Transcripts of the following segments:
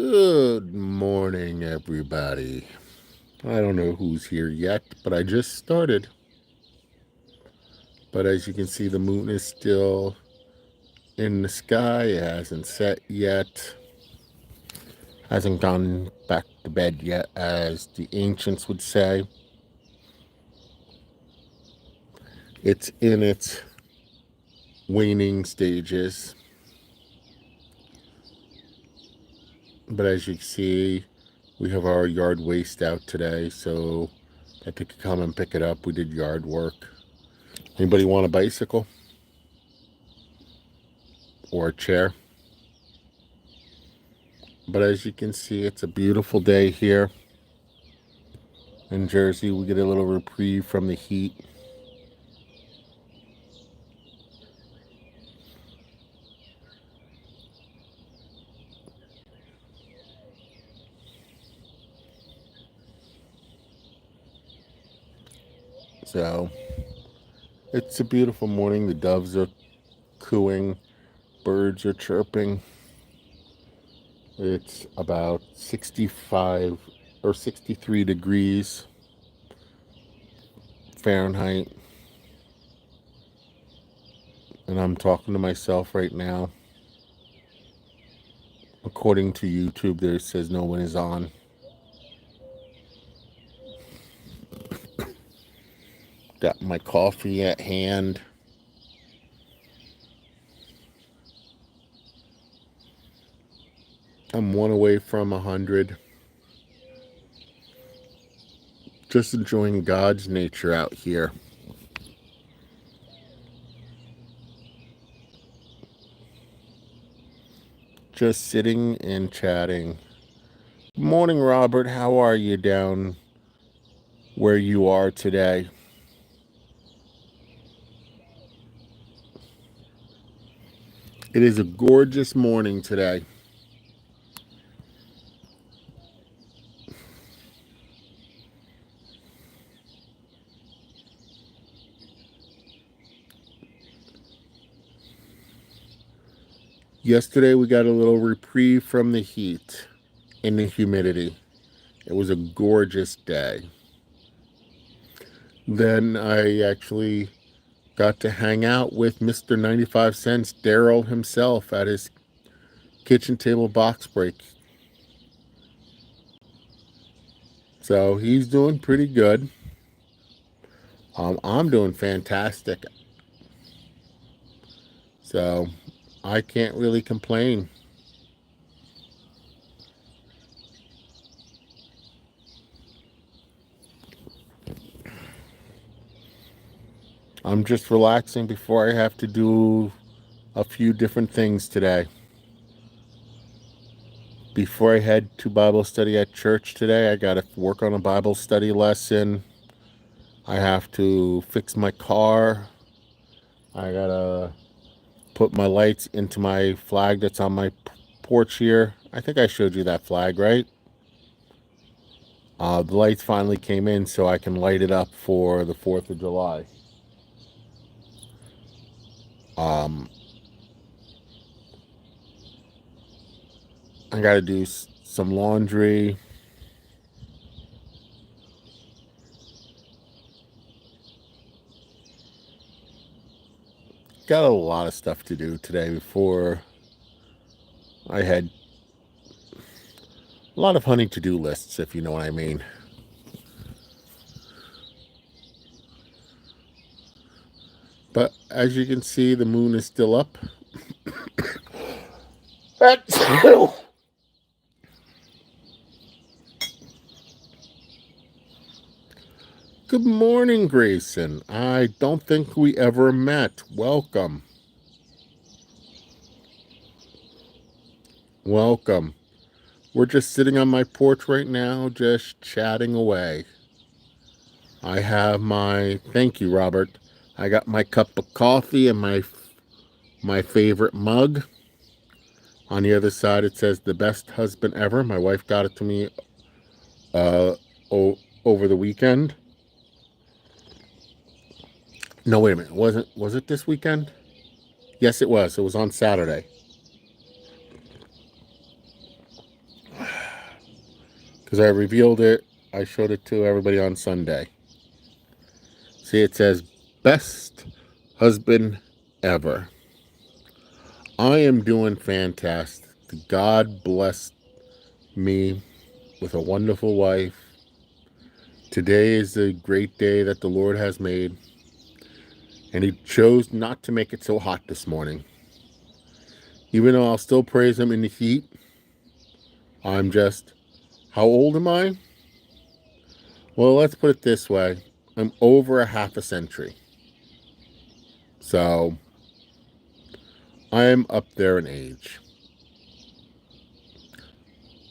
Good morning, everybody. I don't know who's here yet, but I just started. But as you can see, the moon is still in the sky. It hasn't set yet. Hasn't gone back to bed yet, as the ancients would say. It's in its waning stages. But as you can see, we have our yard waste out today, so if you could come and pick it up, we did yard work. Anybody want a bicycle or a chair? But as you can see, it's a beautiful day here in Jersey. We get a little reprieve from the heat. So it's a beautiful morning. The doves are cooing, birds are chirping. It's about 65 or 63 degrees Fahrenheit. And I'm talking to myself right now. According to YouTube, there says no one is on. Got my coffee at hand. I'm one away from 100. Just enjoying God's nature out here. Just sitting and chatting. Morning, Robert. How are you down where you are today? It is a gorgeous morning today. Yesterday we got a little reprieve from the heat and the humidity. It was a gorgeous day. Then I actually got to hang out with Mr. 95 Cents, Daryl himself, at his kitchen table box break. So he's doing pretty good. I'm doing fantastic. So I can't really complain. I'm just relaxing before I have to do a few different things today. Before I head to Bible study at church today, I got to work on a Bible study lesson. I have to fix my car. I got to put my lights into my flag that's on my porch here. I think I showed you that flag, right? The lights finally came in so I can light it up for the 4th of July. I got to do some laundry. Got a lot of stuff to do today before I had a lot of honey to-do lists, if you know what I mean. But as you can see, the moon is still up. Good morning, Grayson. I don't think we ever met. Welcome. Welcome. We're just sitting on my porch right now, just chatting away. I have my, thank you, Robert. I got my cup of coffee and my favorite mug. On the other side, it says the best husband ever. My wife got it to me uh, over the weekend. No, wait a minute. Was it this weekend? Yes, it was. It was on Saturday. because I revealed it. I showed it to everybody on Sunday. See, it says, best husband ever. I am doing fantastic. God bless me with a wonderful wife. Today is the great day that the Lord has made, and He chose not to make it so hot this morning. Even though I'll still praise Him in the heat, I'm just, how old am I? Well, let's put it this way. I'm over a half a century. So, I'm up there in age.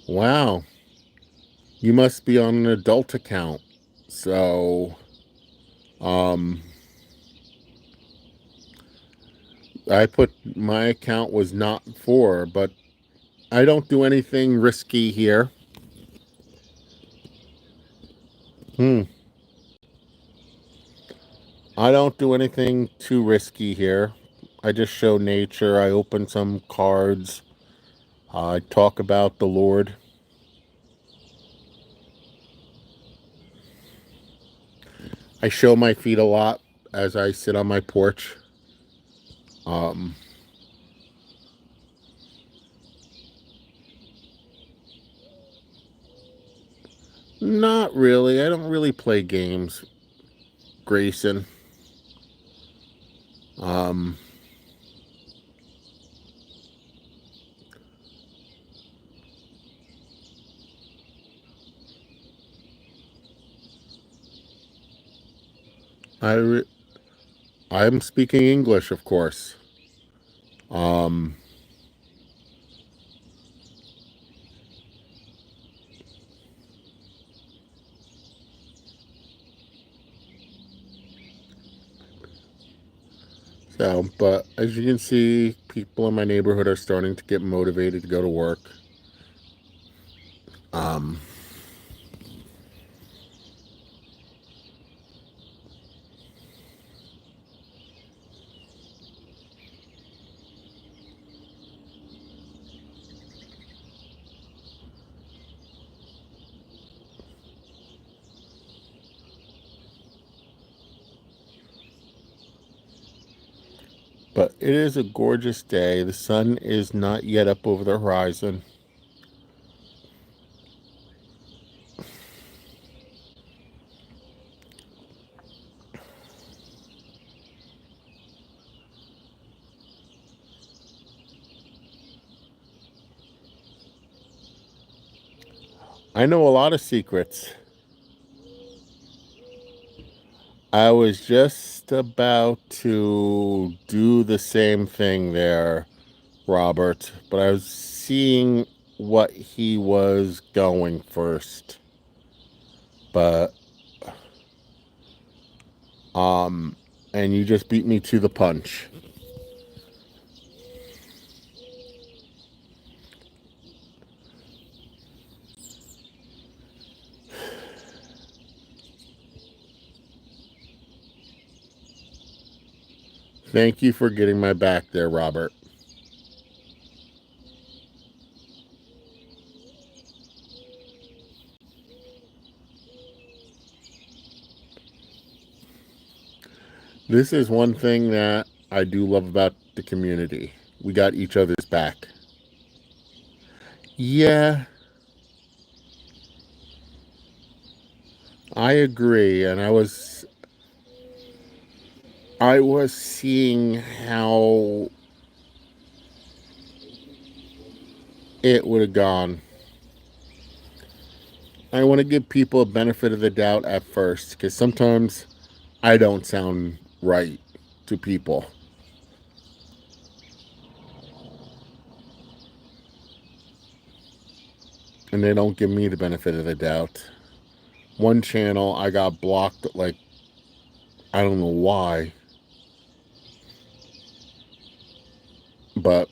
Wow. You must be on an adult account. So, um, I put my account was not for, but I don't do anything risky here. I don't do anything too risky here. I just show nature. I open some cards. I talk about the Lord. I show my feet a lot as I sit on my porch. Um, Not really. I don't really play games, Grayson. Um, I I'm speaking English, of course. Um, but as you can see, people in my neighborhood are starting to get motivated to go to work. Um, but it is a gorgeous day. The sun is not yet up over the horizon. I know a lot of secrets. I was just about to do the same thing there, Robert, but I was seeing what he was going first. But um and you just beat me to the punch. Thank you for getting my back there, Robert. This is one thing that I do love about the community. We got each other's back. Yeah, I agree, and I was seeing how it would have gone. I want to give people a benefit of the doubt at first because sometimes I don't sound right to people and they don't give me the benefit of the doubt. One channel I got blocked, like, I don't know why, but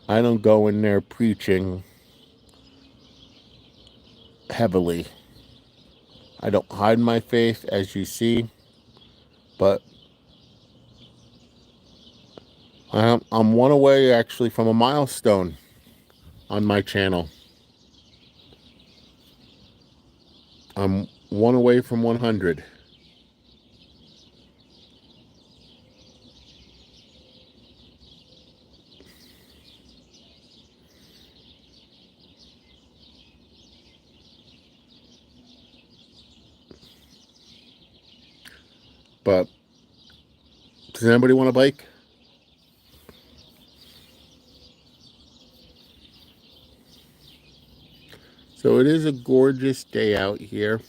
I don't go in there preaching heavily. I don't hide my faith, as you see, but I'm one away actually from a milestone on my channel. I'm one away from 100. But does anybody want a bike? So it is a gorgeous day out here.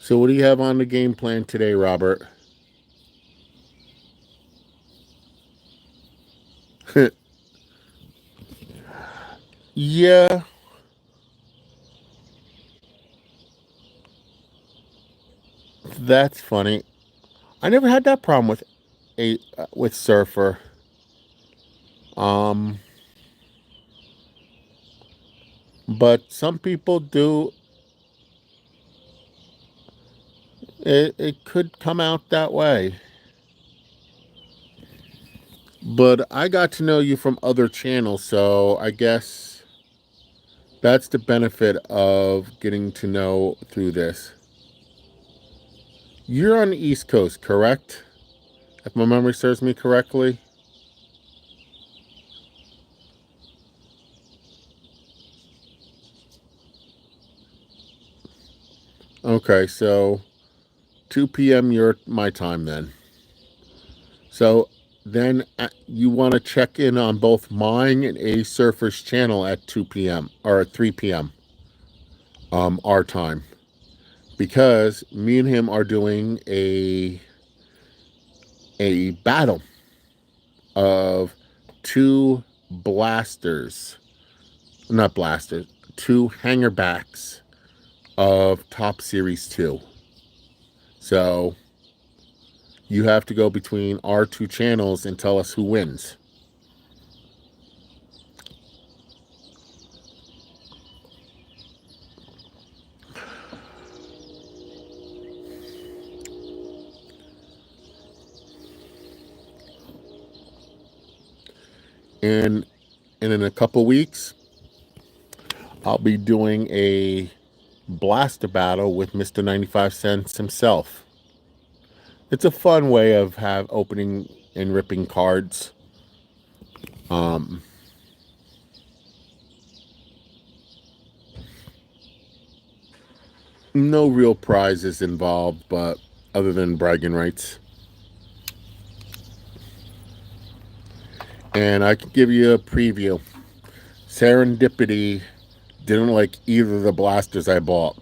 So what do you have on the game plan today, Robert? Yeah, that's funny. I never had that problem with Surfer. Um, but some people do. It could come out that way. But I got to know you from other channels, so I guess that's the benefit of getting to know through this. You're on the East Coast, correct? If my memory serves me correctly. Okay, so 2 p.m. your my time then. So then you want to check in on both mine and A Surfer's channel at 2 p.m. or at 3 p.m. Our time, because me and him are doing a battle of two blasters, not blasters, two hangerbacks of Top Series 2. So you have to go between our two channels and tell us who wins. And in a couple weeks, I'll be doing a blaster battle with Mr. 95 Cents himself. It's a fun way of opening and ripping cards. Um, no real prizes involved, but other than bragging rights. And I can give you a preview. Serendipity didn't like either of the blasters I bought.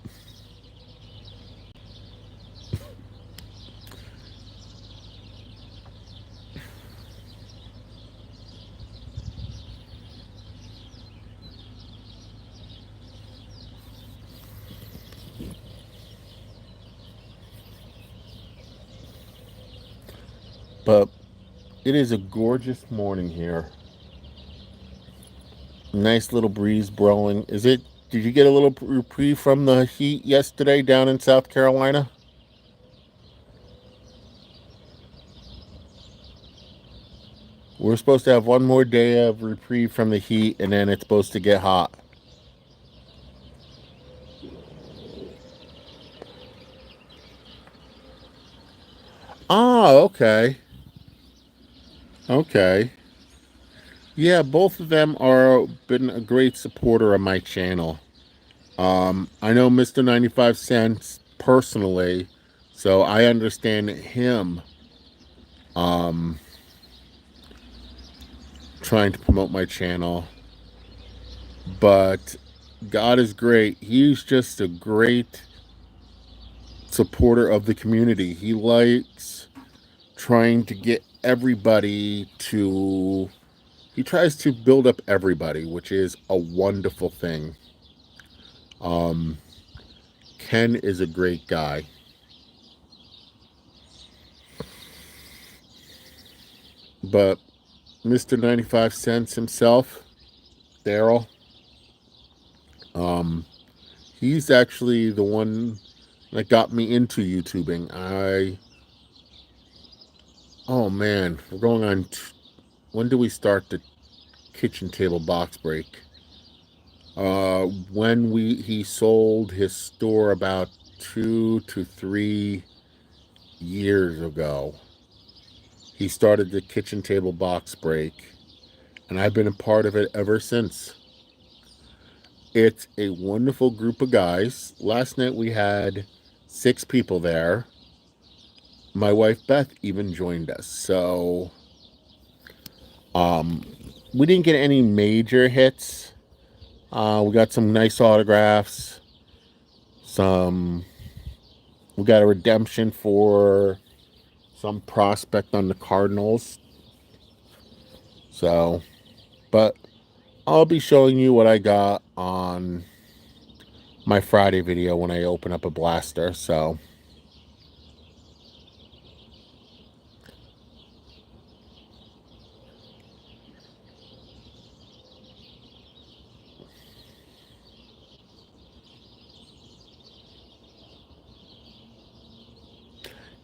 But it is a gorgeous morning here. Nice little breeze blowing. Did you get a little reprieve from the heat yesterday down in South Carolina? We're supposed to have one more day of reprieve from the heat, and then it's supposed to get hot. Oh, okay. Okay. Yeah, both of them are been a great supporter of my channel. I know Mr. 95 Cents personally, so I understand him um, trying to promote my channel. But God is great. He's just a great supporter of the community. He likes trying to get everybody to, he tries to build up everybody, which is a wonderful thing. Um, Ken is a great guy. But Mr. 95 Cents himself, Daryl, um, he's actually the one that got me into YouTubing. I Oh man, we're going on. When do we start the kitchen table box break? When he sold his store about 2 to 3 years ago. He started the kitchen table box break, and I've been a part of it ever since. It's a wonderful group of guys. Last night we had 6 people there. My wife Beth even joined us. So um, we didn't get any major hits. We got some nice autographs. Some we got a redemption for some prospect on the Cardinals. So, but I'll be showing you what I got on my Friday video when I open up a blaster. So,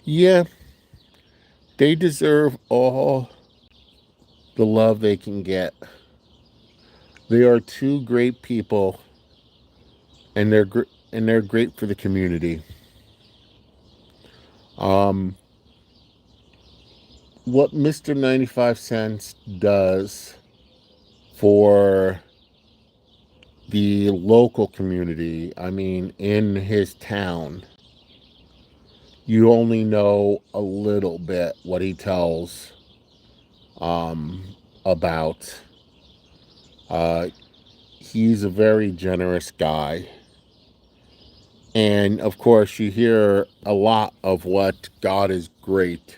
yeah, they deserve all the love they can get. They are 2 great people, and they're great for the community. Um, what Mr. 95 Cents does for the local community, I mean, in his town, you only know a little bit what he tells about. Uh, he's a very generous guy. And of course, you hear a lot of what God is Great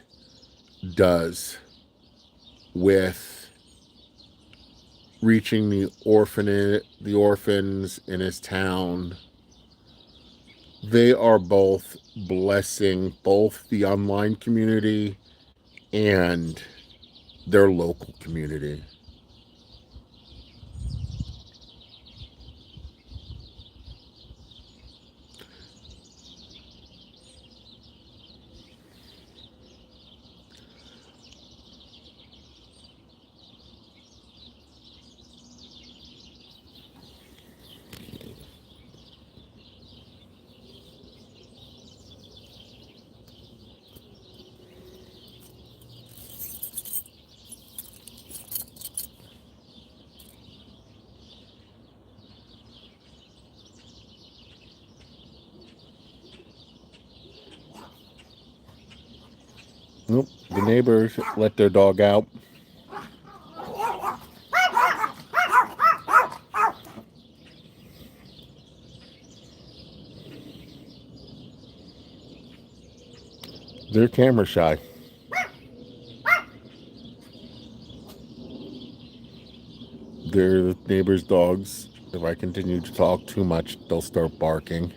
does with reaching the orphans in his town. They are both blessing both the online community and their local community. Nope, the neighbors let their dog out. They're camera shy. They're the neighbors' dogs. If I continue to talk too much, they'll start barking.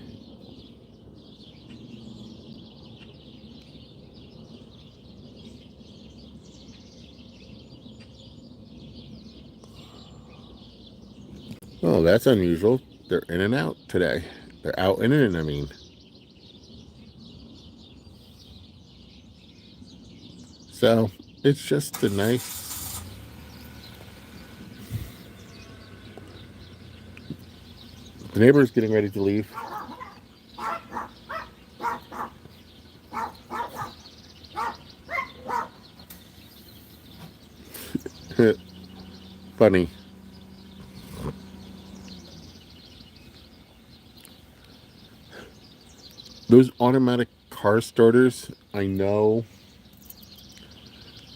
Oh, that's unusual. They're in and out today. They're out and in, I mean. So, it's just a nice. The neighbor's getting ready to leave. Funny. Those automatic car starters, I know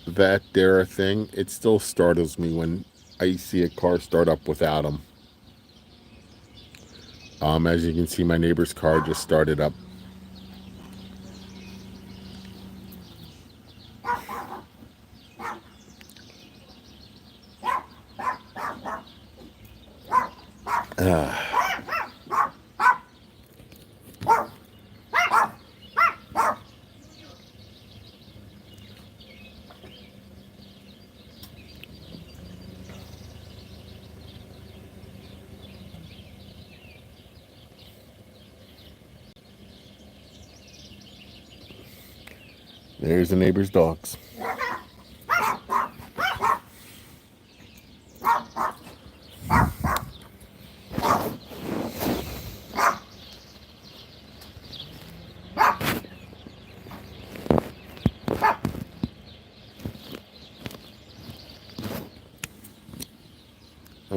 that they're a thing. It still startles me when I see a car start up without them. As you can see, my neighbor's car just started up. There's the neighbor's dogs.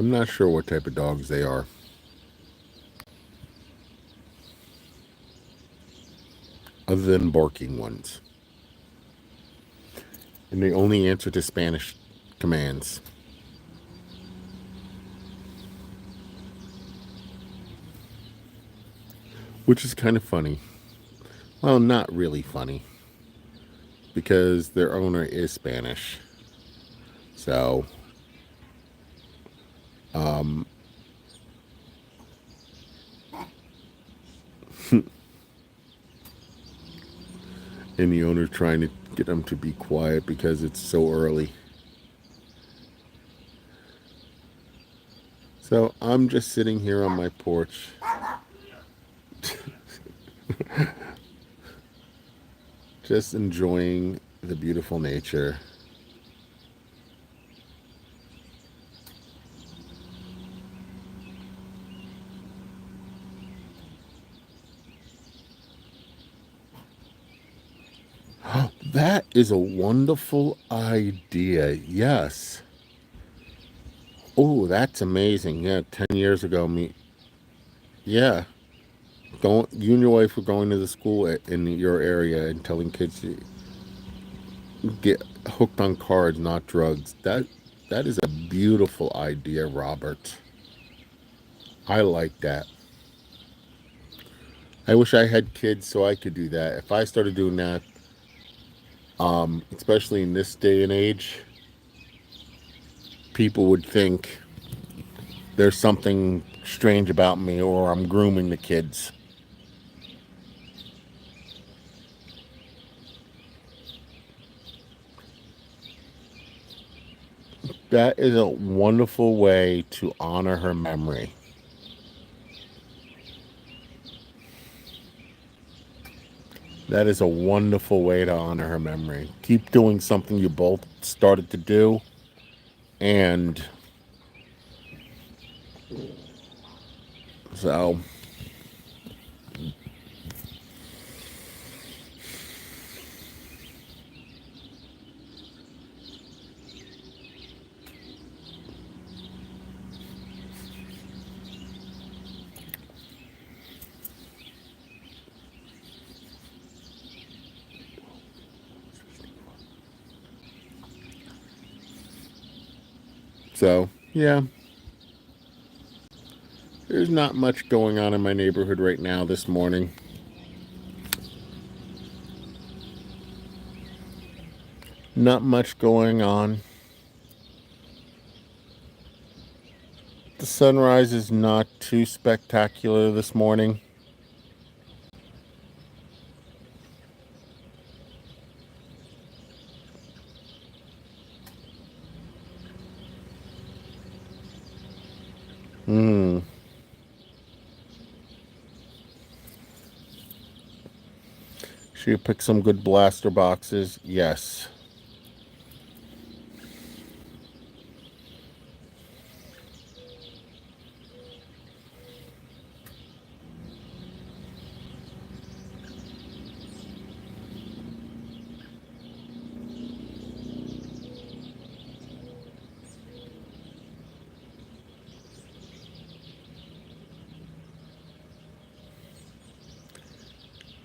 I'm not sure what type of dogs they are. Other than barking ones. And they only answer to Spanish commands. Which is kind of funny. Well, not really funny. Because their owner is Spanish. So, and the owner's trying to get them to be quiet because it's so early. So I'm just sitting here on my porch. Just enjoying the beautiful nature. That is a wonderful idea. Yes. Oh, that's amazing. Yeah, 10 years ago, yeah. You and your wife were going to the school in your area and telling kids to get hooked on cards, not drugs. That is a beautiful idea, Robert. I like that. I wish I had kids so I could do that. If I started doing that, especially in this day and age, people would think there's something strange about me or I'm grooming the kids. That is a wonderful way to honor her memory. That is a wonderful way to honor her memory. Keep doing something you both started to do, and so yeah. There's not much going on in my neighborhood right now this morning. Not much going on. The sunrise is not too spectacular this morning. Should you pick some good blaster boxes? Yes.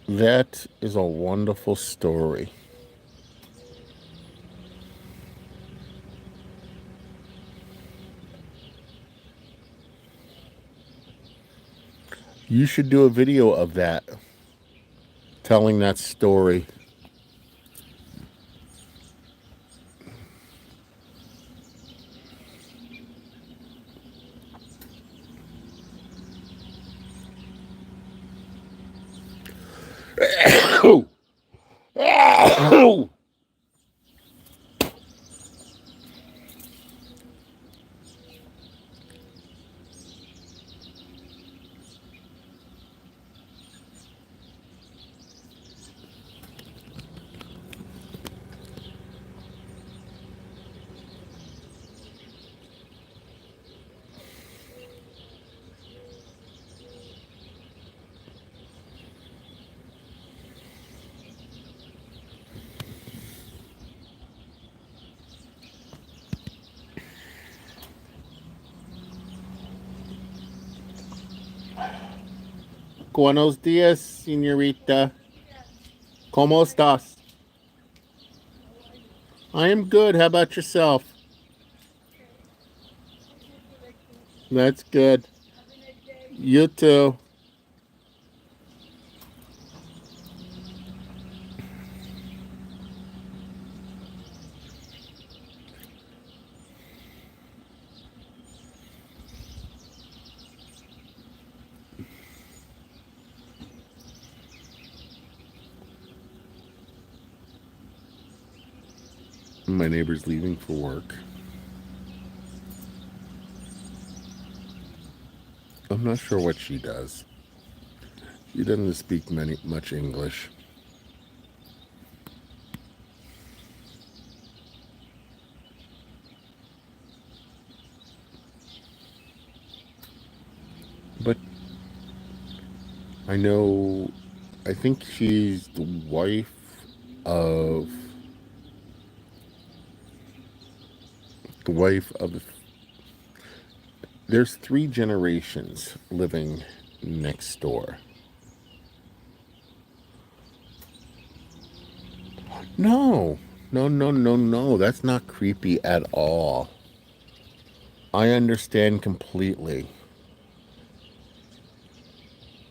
That is a wonderful story. You should do a video of that, telling that story. Buenos dias, señorita. ¿Cómo estás? I am good. How about yourself? That's good. You too. My neighbor's leaving for work. I'm not sure what she does. She doesn't speak much English. But I know, I think she's the wife of the. There's three generations living next door. No, no, no, no, no. That's not creepy at all. I understand completely.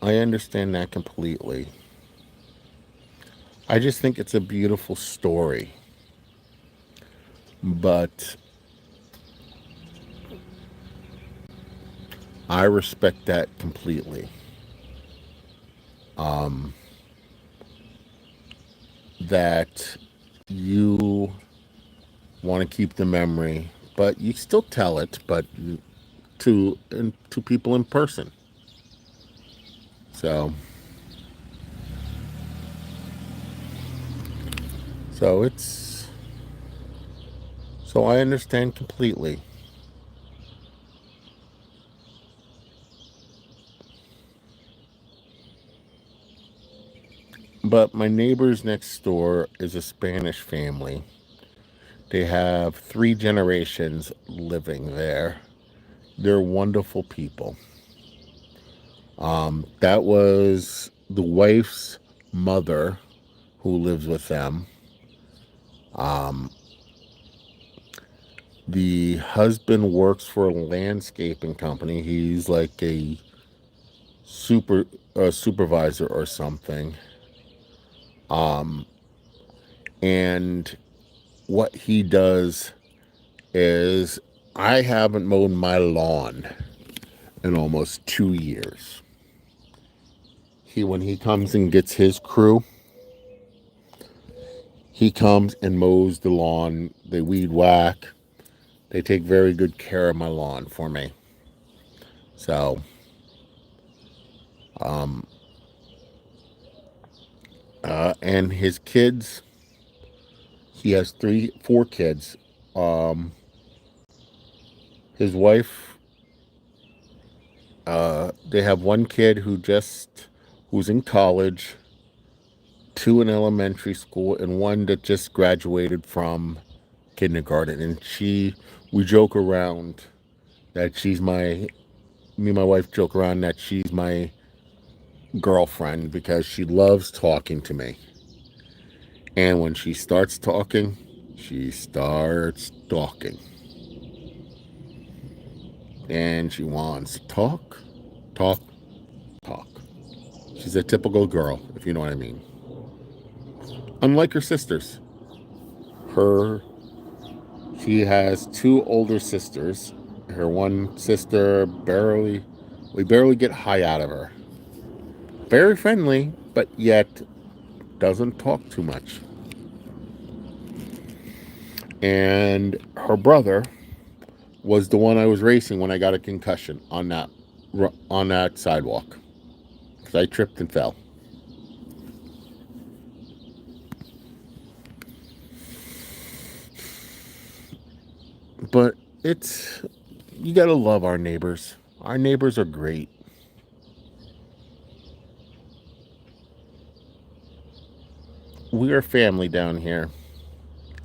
I understand that completely. I just think it's a beautiful story. But I respect that completely. Um, that you want to keep the memory, but you still tell it, but to people in person. So so it's so I understand completely. But my neighbors next door is a Spanish family. They have three generations living there. They're wonderful people. That was the wife's mother who lives with them. Um, the husband works for a landscaping company. He's like a super supervisor or something. Um, and what he does is I haven't mowed my lawn in almost 2 years. When he comes and gets his crew, he comes and mows the lawn. They weed whack. They take very good care of my lawn for me. So, um, and his kids, he has four kids. Um, his wife, they have one kid who's in college, two in elementary school, and one that just graduated from kindergarten. And we joke around that me and my wife joke around that she's my girlfriend because she loves talking to me. And when she starts talking, she starts talking. And she wants to talk, talk, talk. She's a typical girl, if you know what I mean. Unlike her sisters. Her She has two older sisters. Her one sister we barely get high out of her. Very friendly, but yet doesn't talk too much. And her brother was the one I was racing when I got a concussion on that sidewalk because I tripped and fell. But it's you gotta love our neighbors. Our neighbors are great. We are family down here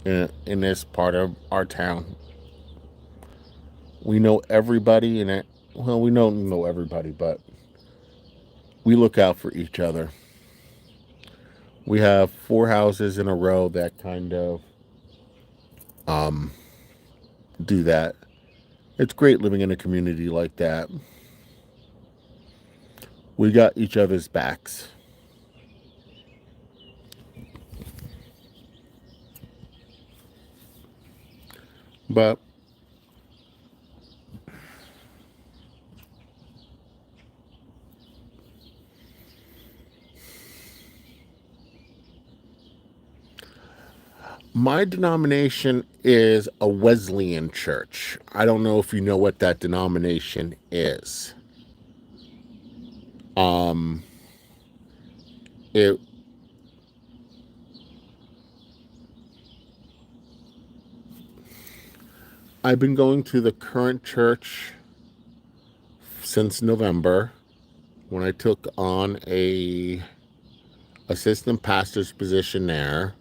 in this part of our town. We know everybody in it. Well, we don't know everybody, but we look out for each other. We have 4 houses in a row that kind of um, do that. It's great living in a community like that. We got each other's backs. But my denomination is a Wesleyan church. I don't know if you know what that denomination is. Um, it I've been going to the current church since November when I took on a assistant pastor's position there.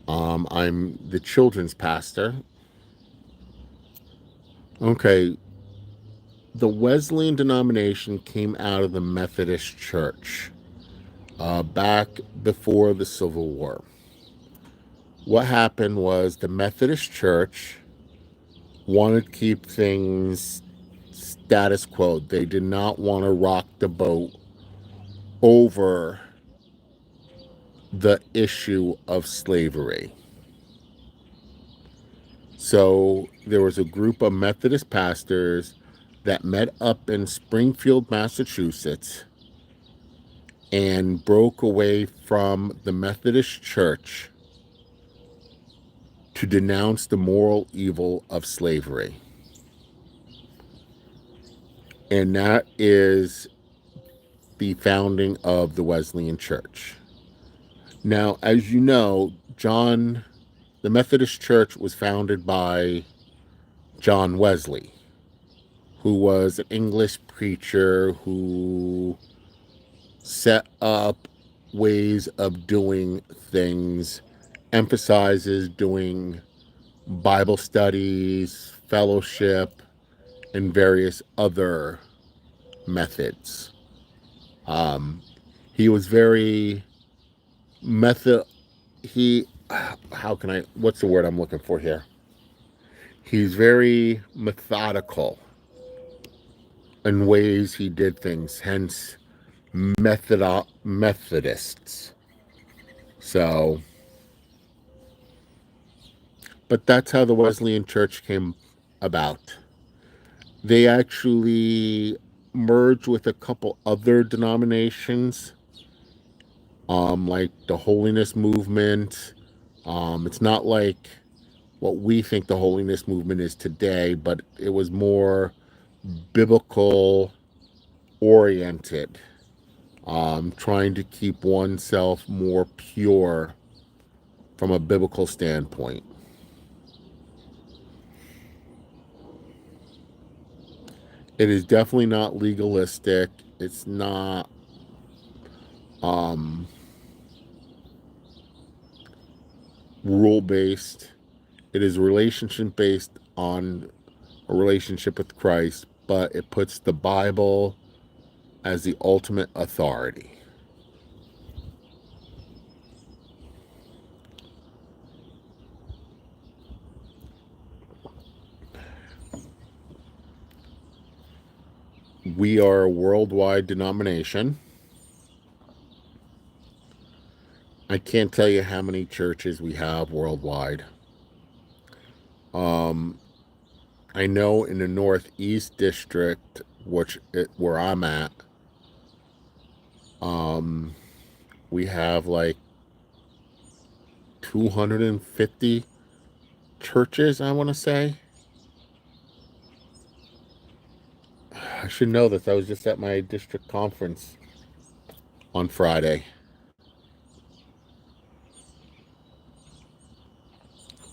I'm the children's pastor. Okay, the Wesleyan denomination came out of the Methodist Church back before the Civil War. What happened was the Methodist Church wanted to keep things status quo. They did not want to rock the boat over the issue of slavery. So there was a group of Methodist pastors that met up in Springfield, Massachusetts, and broke away from the Methodist Church to denounce the moral evil of slavery. And that is the founding of the Wesleyan Church. Now, as you know, the Methodist Church was founded by John Wesley, who was an English preacher who set up ways of doing things, emphasizes doing Bible studies, fellowship, and various other methods. He was very what's the word I'm looking for here? He's very methodical in ways he did things, hence Methodists. So, but that's how the Wesleyan Church came about. They actually merged with a couple other denominations, like the Holiness Movement. It's not like what we think the Holiness Movement is today, but it was more biblical oriented, trying to keep oneself more pure from a biblical standpoint. It is definitely not legalistic. It's not rule based. It is relationship based on a relationship with Christ, but it puts the Bible as the ultimate authority. We are a worldwide denomination. I can't tell you how many churches we have worldwide. I know in the Northeast District, where I'm at, we have like 250 churches, I want to say. I should know this. I was just at my district conference on Friday.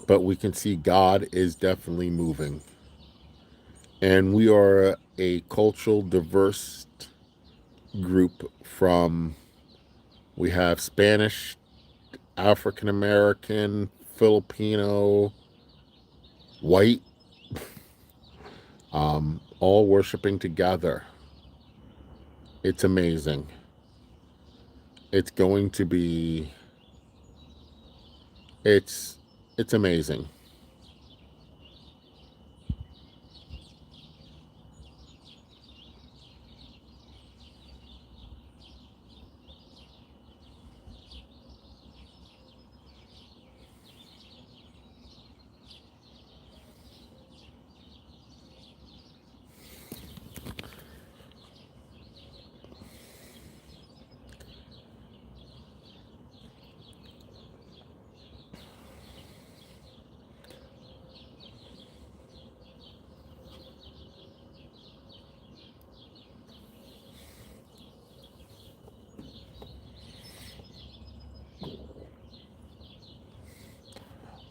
But we can see God is definitely moving. And we are a cultural diverse group we have Spanish, African American, Filipino, white, all worshiping together. It's amazing. It's going to be, it's, it's amazing.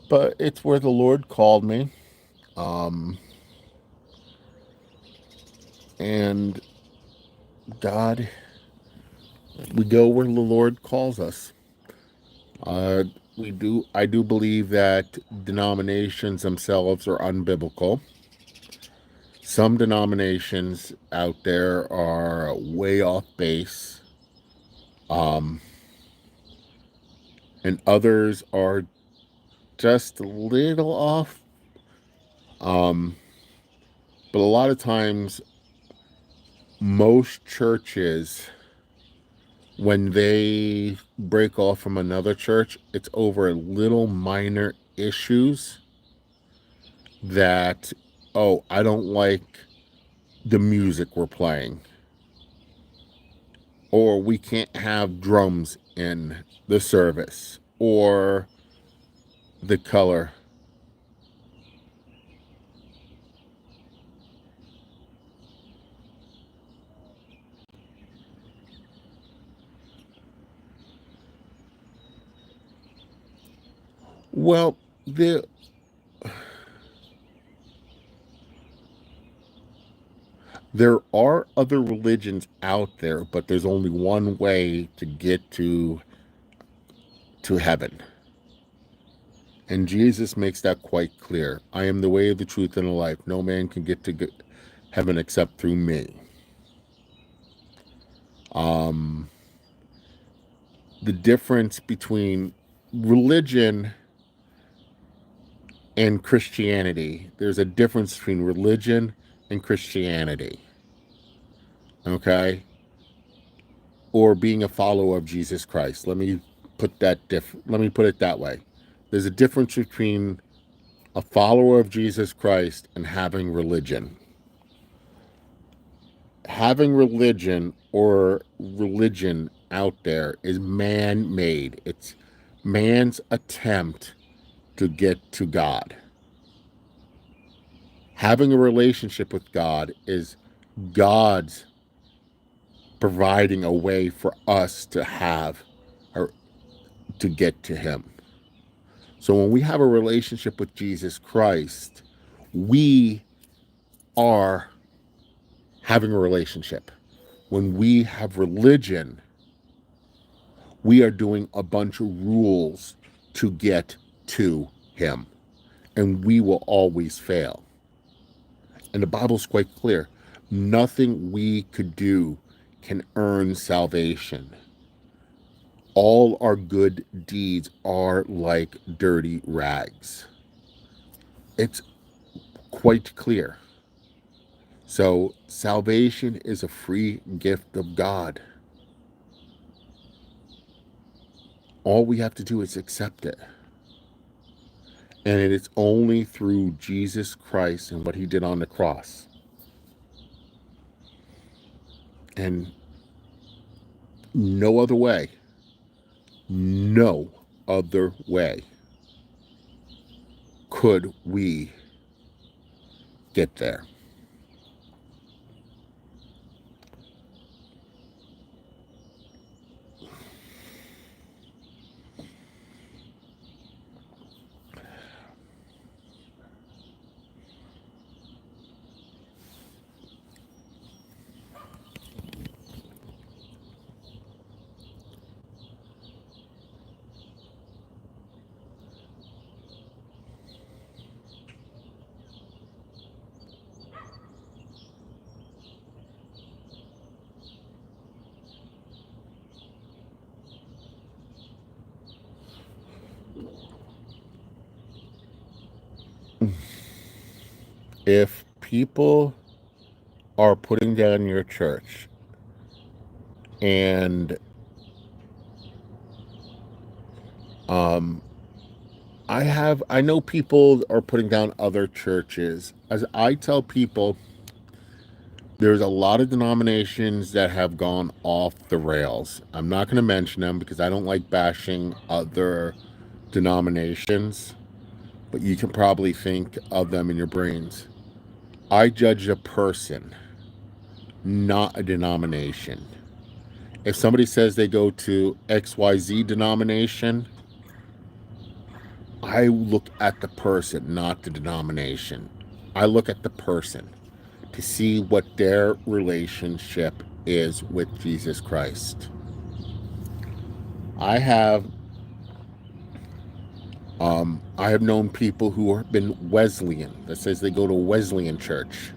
But it's where the Lord called me. Um, and God, we go where the Lord calls us. Uh, I do believe that denominations themselves are unbiblical. Some denominations out there are way off base, um, and others are just a little off. Um, but a lot of times, most churches, when they break off from another church, it's over little minor issues that, oh, I don't like the music we're playing, or we can't have drums in the service, or the color. Well, there are other religions out there, but there's only one way to get to heaven. And Jesus makes that quite clear. I am the way, the truth, and the life. No man can get to heaven except through me. Um, the difference between religion and Christianity, there's a difference between religion and Christianity. Okay? Or being a follower of Jesus Christ. Let me put it that way. There's a difference between a follower of Jesus Christ and having religion. Having religion out there is man-made. It's man's attempt to get to God. Having a relationship with God is God's providing a way for us to have or to get to him. So when we have a relationship with Jesus Christ, we are having a relationship. When we have religion, we are doing a bunch of rules to get to him, and we will always fail. And the Bible's quite clear. Nothing we could do can earn salvation. All our good deeds are like dirty rags. It's quite clear. So salvation is a free gift of God. All we have to do is accept it. And it is only through Jesus Christ and what he did on the cross. And no other way, no other way could we get there. If people are putting down your church and I know people are putting down other churches. As I tell people, there's a lot of denominations that have gone off the rails. I'm not going to mention them because I don't like bashing other denominations, but you can probably think of them in your brains. I judge a person, not a denomination. If somebody says they go to XYZ denomination, I look at the person, not the denomination. I look at the person to see what their relationship is with Jesus Christ. I have known people who have been Wesleyan, that says they go to a Wesleyan church,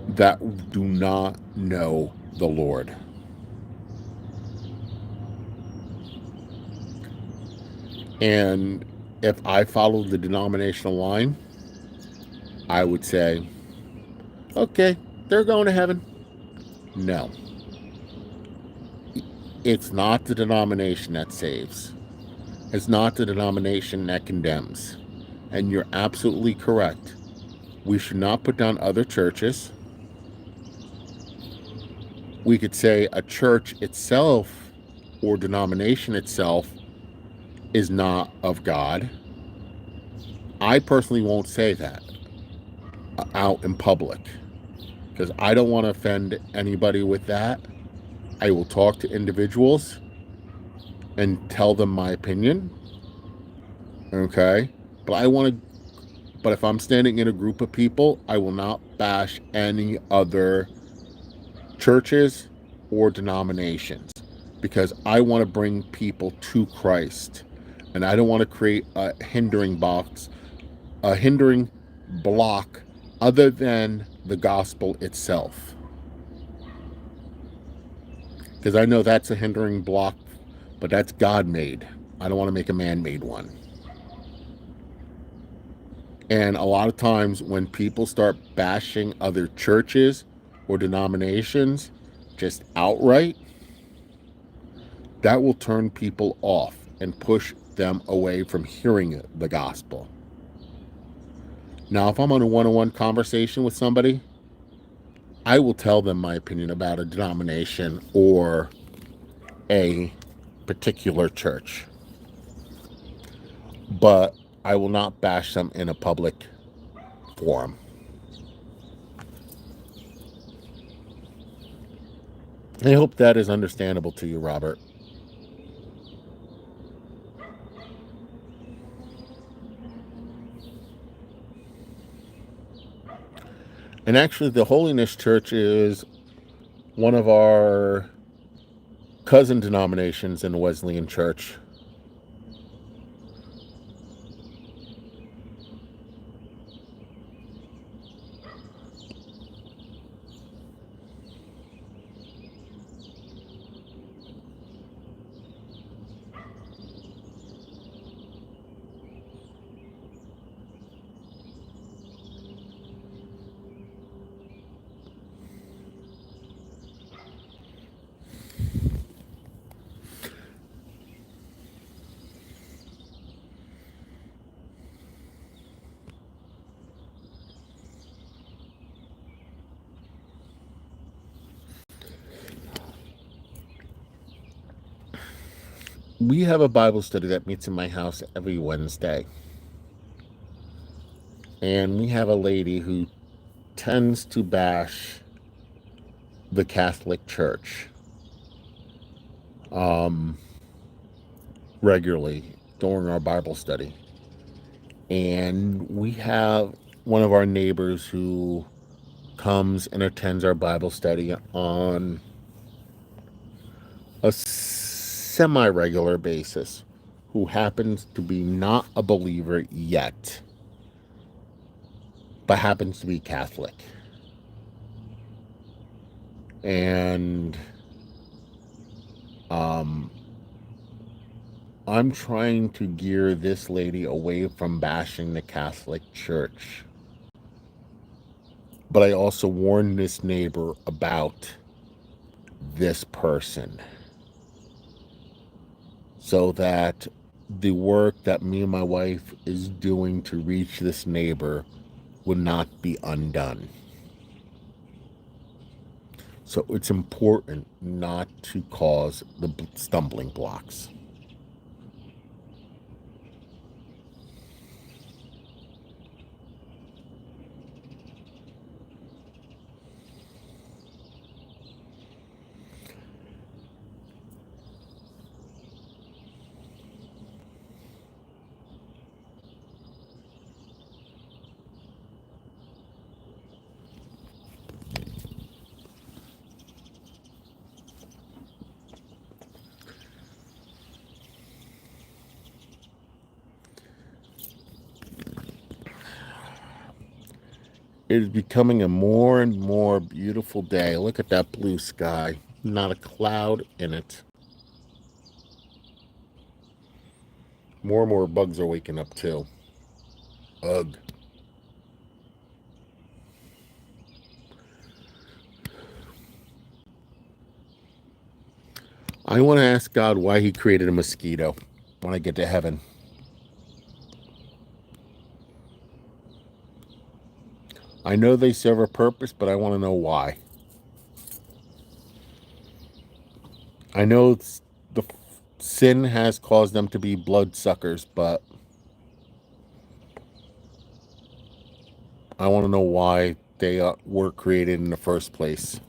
that do not know the Lord. And if I followed the denominational line, I would say, okay, they're going to heaven. No. It's not the denomination that saves. It's not the denomination that condemns. And you're absolutely correct. We should not put down other churches. We could say a church itself or denomination itself is not of God. I personally won't say that out in public because I don't want to offend anybody with that. I will talk to individuals and tell them my opinion. Okay? But if I'm standing in a group of people, I will not bash any other churches or denominations because I want to bring people to Christ. And I don't want to create a hindering block other than the gospel itself. Because I know that's a hindering block, but that's God-made. I don't want to make a man-made one. And a lot of times when people start bashing other churches or denominations just outright, that will turn people off and push them away from hearing the gospel. Now, if I'm on a one-on-one conversation with somebody, I will tell them my opinion about a denomination or a particular church. But I will not bash them in a public forum. I hope that is understandable to you, Robert. And actually, the Holiness Church is one of our cousin denominations in the Wesleyan Church. We have a Bible study that meets in my house every Wednesday. And we have a lady who tends to bash the Catholic Church regularly during our Bible study. And we have one of our neighbors who comes and attends our Bible study on a semi-regular basis, who happens to be not a believer yet, but happens to be Catholic. And I'm trying to gear this lady away from bashing the Catholic Church. but I also warned this neighbor about this person so that the work that me and my wife is doing to reach this neighbor would not be undone. So it's important not to cause the stumbling blocks. It is becoming a more and more beautiful day. Look at that blue sky. Not a cloud in it. More and more bugs are waking up too. Ugh. I want to ask God why he created a mosquito when I get to heaven. I know they serve a purpose, but I want to know why. I know the sin has caused them to be bloodsuckers, but I want to know why they were created in the first place.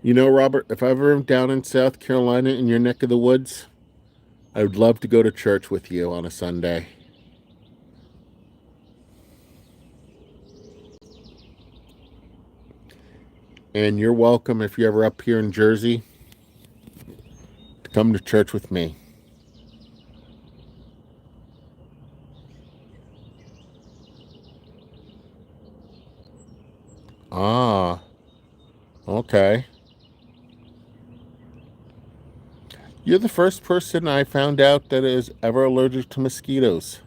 You know, Robert, if I ever am down in South Carolina in your neck of the woods, I would love to go to church with you on a Sunday. And you're welcome if you're ever up here in Jersey to come to church with me. Ah, okay. You're the first person I found out that is ever allergic to mosquitoes.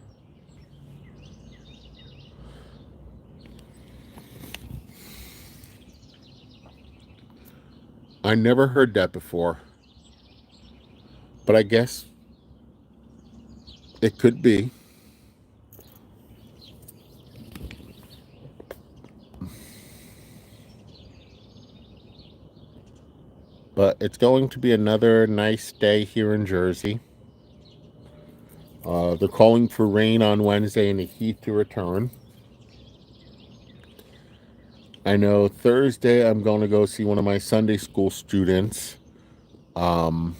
I never heard that before. But I guess it could be. But it's going to be another nice day here in Jersey. They're calling for rain on Wednesday and the heat to return. I know Thursday I'm going to go see one of my Sunday school students. Go.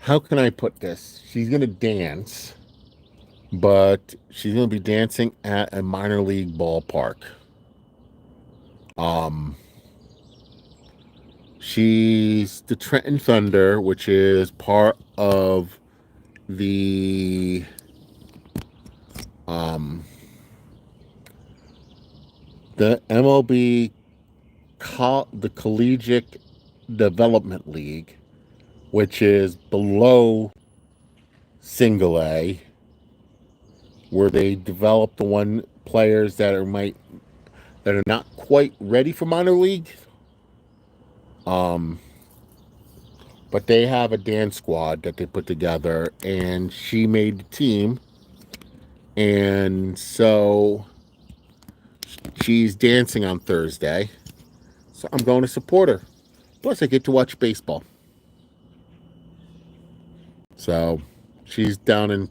How can I put this? She's going to dance, but she's going to be dancing at a minor league ballpark. She's the Trenton Thunder, which is part of the MLB, the Collegiate Development League, which is below Single A, where they develop the one players that are not quite ready for minor league. But they have a dance squad that they put together, and she made the team, and so she's dancing on Thursday. So I'm going to support her. Plus, I get to watch baseball. So she's down in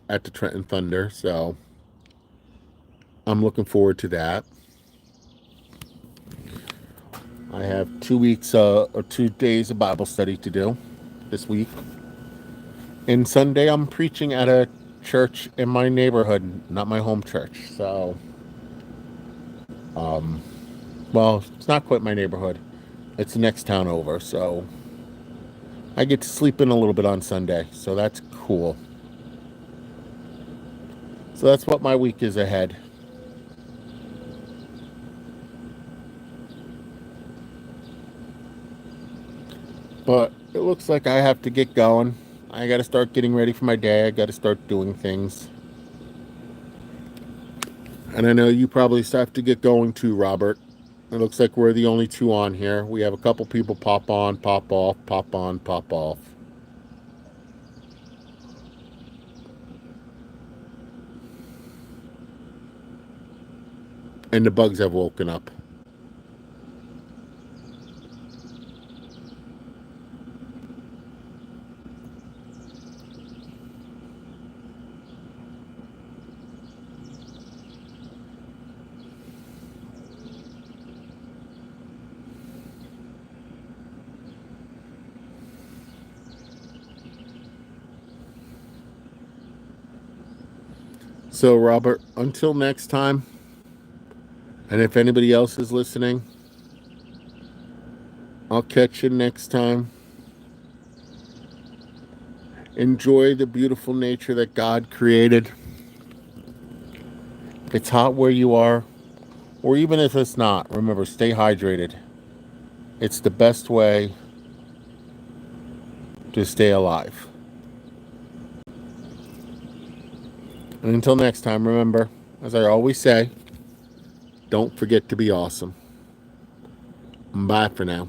at the Trenton Thunder. So I'm looking forward to that. I have 2 weeks or 2 days of Bible study to do this week. And Sunday I'm preaching at a church in my neighborhood, not my home church. So Well, it's not quite my neighborhood. It's the next town over, so I get to sleep in a little bit on Sunday, so that's cool. So that's what my week is ahead. But it looks like I have to get going. I got to start getting ready for my day. I got to start doing things. And I know you probably have to get going too, Robert. It looks like we're the only two on here. We have a couple people pop on, pop off, pop on, pop off. And the bugs have woken up. So, Robert, until next time, and if anybody else is listening, I'll catch you next time. Enjoy the beautiful nature that God created. If it's hot where you are, or even if it's not, remember, stay hydrated. It's the best way to stay alive. And until next time, remember, as I always say, don't forget to be awesome. Bye for now.